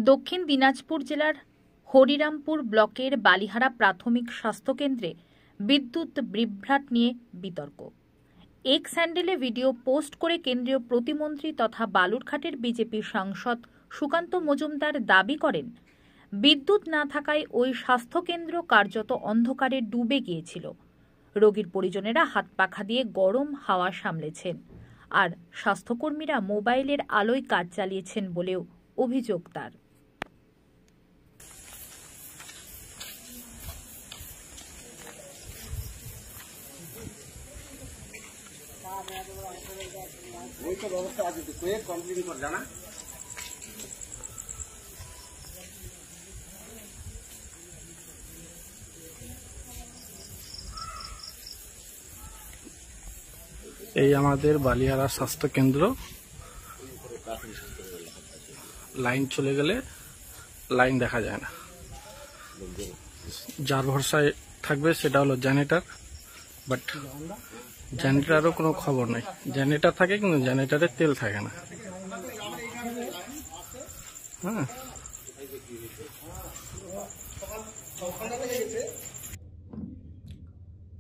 দক্ষিণ দিনাজপুর জেলার হরিরামপুর ব্লকের বালিহারা প্রাথমিক স্বাস্থ্যকেন্দ্রে বিদ্যুৎ বিভ্রাট নিয়ে বিতর্ক। এক্স হ্যান্ডেলে ভিডিও পোস্ট করে কেন্দ্রীয় প্রতিমন্ত্রী তথা বালুরঘাটের বিজেপি সাংসদ সুকান্ত মজুমদার দাবি করেন, বিদ্যুৎ না থাকায় ওই স্বাস্থ্যকেন্দ্র কার্যত অন্ধকারে ডুবে গিয়েছিল। রোগীর পরিজনেরা হাত পাখা দিয়ে গরম হাওয়া সামলেছেন, আর স্বাস্থ্যকর্মীরা মোবাইলের আলোয় কাজ চালিয়েছেন বলেও অভিযোগ তার। এই আমাদের বালিহারা স্বাস্থ্য কেন্দ্র, লাইন চলে গেলে লাইন দেখা যায় না। যার ভরসায় থাকবে সেটা হলো জেনারেটর, বাট জেনারেটরও কোনো খবর নেই। জেনারেটর থাকে কিন্তু জেনারেটরে তেল থাকে না। হ্যাঁ,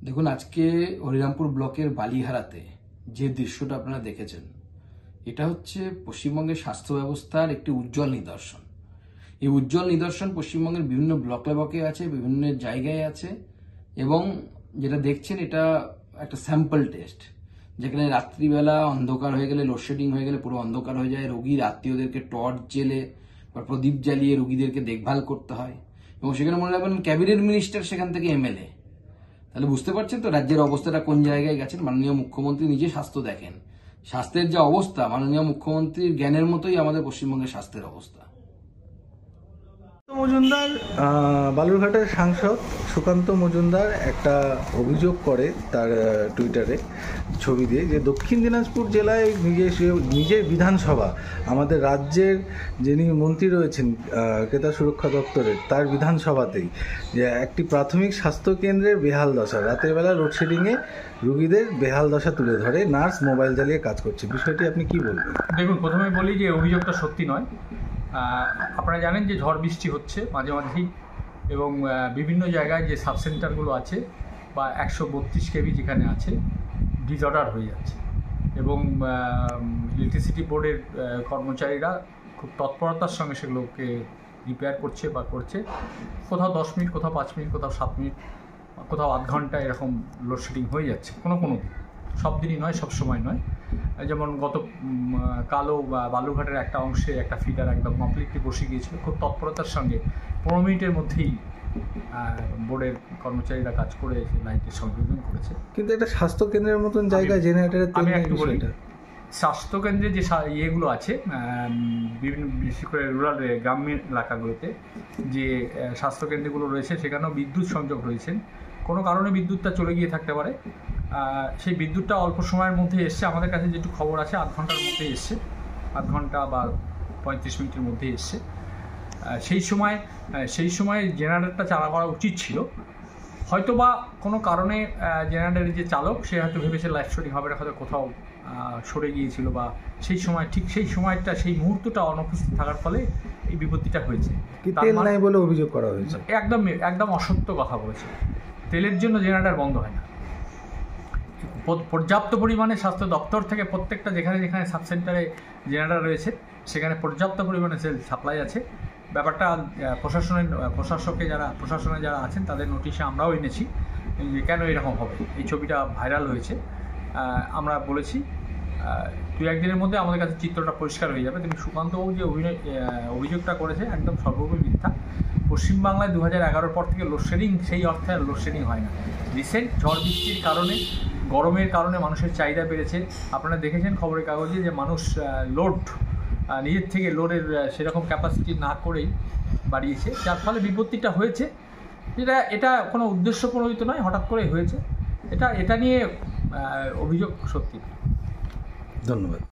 দেখুন, আজকে হরিরামপুর ব্লকের বালিহারাতে যে দৃশ্যটা আপনারা দেখেছেন, এটা হচ্ছে পশ্চিমবঙ্গের স্বাস্থ্য ব্যবস্থার একটি উজ্জ্বল নিদর্শন। এই উজ্জ্বল নিদর্শন পশ্চিমবঙ্গের বিভিন্ন ব্লকে আছে, বিভিন্ন জায়গায় আছে, এবং যেটা দেখছেন এটা একটা স্যাম্পল টেস্ট, যেখানে রাত্রিবেলা অন্ধকার হয়ে গেলে, লোডশেডিং হয়ে গেলে পুরো অন্ধকার হয়ে যায়। রোগীর আত্মীয়দেরকে টর্চ জেলে বা প্রদীপ জ্বালিয়ে রোগীদেরকে দেখভাল করতে হয়, এবং সেখানে মনে রাখবেন ক্যাবিনেট মিনিস্টার সেখান থেকে এমএলএ। তাহলে বুঝতে পারছেন তো রাজ্যের অবস্থাটা কোন জায়গায় গেছেন। মাননীয় মুখ্যমন্ত্রী নিজে স্বাস্থ্য দেখেন, স্বাস্থ্যের যে অবস্থা মাননীয় মুখ্যমন্ত্রীর জ্ঞানের মতোই আমাদের পশ্চিমবঙ্গের স্বাস্থ্যের অবস্থা। মজুমদার, বালুরঘাটের সাংসদ সুকান্ত মজুমদার একটা অভিযোগ করে তার টুইটারে ছবি দিয়ে, যে দক্ষিণ দিনাজপুর জেলায় নিজের বিধানসভা, আমাদের রাজ্যের যিনি মন্ত্রী রয়েছেন ক্রেতা সুরক্ষা দপ্তরের, তার বিধানসভাতেই যে একটি প্রাথমিক স্বাস্থ্যকেন্দ্রের বেহাল দশা, রাতের বেলা লোডশেডিংয়ে রুগীদের বেহাল দশা তুলে ধরে নার্স মোবাইল জ্বালিয়ে কাজ করছে। বিষয়টি আপনি কি বলবেন? দেখুন, প্রথমে বলি যে অভিযোগটা সত্যি নয়। আপনারা জানেন যে ঝড় বৃষ্টি হচ্ছে মাঝে মাঝেই, এবং বিভিন্ন জায়গায় যে সাবসেন্টারগুলো আছে বা 132 কেভি যেখানে আছে, ডিসঅর্ডার হয়ে যাচ্ছে, এবং ইলেকট্রিসিটি বোর্ডের কর্মচারীরা খুব তৎপরতার সঙ্গে সেগুলোকে রিপেয়ার করছে বা করছে। কোথাও 10 মিনিট, কোথাও 5 মিনিট, কোথাও 7 মিনিট, কোথাও আধ ঘন্টা এরকম লোডশেডিং হয়ে যাচ্ছে। কোনো দিন, সব দিনই নয়, সব সময় নয়। যেমন গত কালও বালুরঘাটের একটা অংশে একটা ফিডার একদম কমপ্লিটলি বসে গিয়েছিল। খুব তৎপরতার সঙ্গে 15 মিনিটের মধ্যেই বোর্ডের কর্মচারীরা কাজ করে লাইটের সংযোজন করেছে। কিন্তু এটা স্বাস্থ্যকেন্দ্রের মতন জায়গায় জেনারেটরের আমি একটু বলি, স্বাস্থ্যকেন্দ্রে যে ইয়েগুলো আছে বিভিন্ন, বিশেষ করে রুরাল গ্রামীণ এলাকাগুলোতে যে স্বাস্থ্যকেন্দ্রগুলো রয়েছে, সেখানেও বিদ্যুৎ সংযোগ রয়েছে। কোনো কারণে বিদ্যুৎটা চলে গিয়ে থাকতে পারে। সেই বিদ্যুৎটা অল্প সময়ের মধ্যে এসছে, আমাদের কাছে যেটুকু খবর আছে আধ ঘন্টার মধ্যে এসছে, আধ ঘন্টা বা 35 মিনিটের মধ্যে এসছে। সেই সময় জেনারেটরটা চালা করা উচিত ছিল। হয়তো বা কোনো কারণে জেনারেটরের যে চালক, সে হয়তো ভেবেছে লাইফ শুটিং হবে, হয়তো কোথাও সরে গিয়েছিল, বা সেই সময়টা সেই মুহূর্তটা অনুপস্থিত থাকার ফলে এই বিপত্তিটা হয়েছে। তেল নাই বলে অভিযোগ করা হয়েছে। একদম অসত্য কথা বলেছে। তেলের জন্য জেনারেটর বন্ধ হয় না। পর্যাপ্ত পরিমাণে স্বাস্থ্য দপ্তর থেকে প্রত্যেকটা যেখানে সাবসেন্টারে জেনারেটর রয়েছে, সেখানে পর্যাপ্ত পরিমাণে তেল সাপ্লাই আছে। ব্যাপারটা প্রশাসনে যারা আছেন তাদের নোটিশে আমরাও এনেছি যে কেন এরকম হবে। এই ছবিটা ভাইরাল হয়েছে, আমরা বলেছি 2-1 দিনের মধ্যে আমাদের কাছে চিত্রটা পরিষ্কার হয়ে যাবে। কিন্তু সুকান্তবাবু যে অভিযোগটা করেছে একদম সর্বোপরি মিথ্যা। পশ্চিমবাংলায় 2011 পর থেকে লোডশেডিং, সেই অর্থে আর লোডশেডিং হয় না। রিসেন্ট ঝড় বৃষ্টির কারণে, গরমের কারণে মানুষের চাহিদা বেড়েছে। আপনারা দেখেছেন খবরের কাগজে যে মানুষ নিজের থেকে লোডের সেরকম ক্যাপাসিটি না করেই বাড়িয়েছে, যার ফলে বিপত্তিটা হয়েছে। এটা কোনো উদ্দেশ্য প্রণোদিত নয়, হঠাৎ করে হয়েছে। এটা নিয়ে অভিযোগ সত্যি। ধন্যবাদ।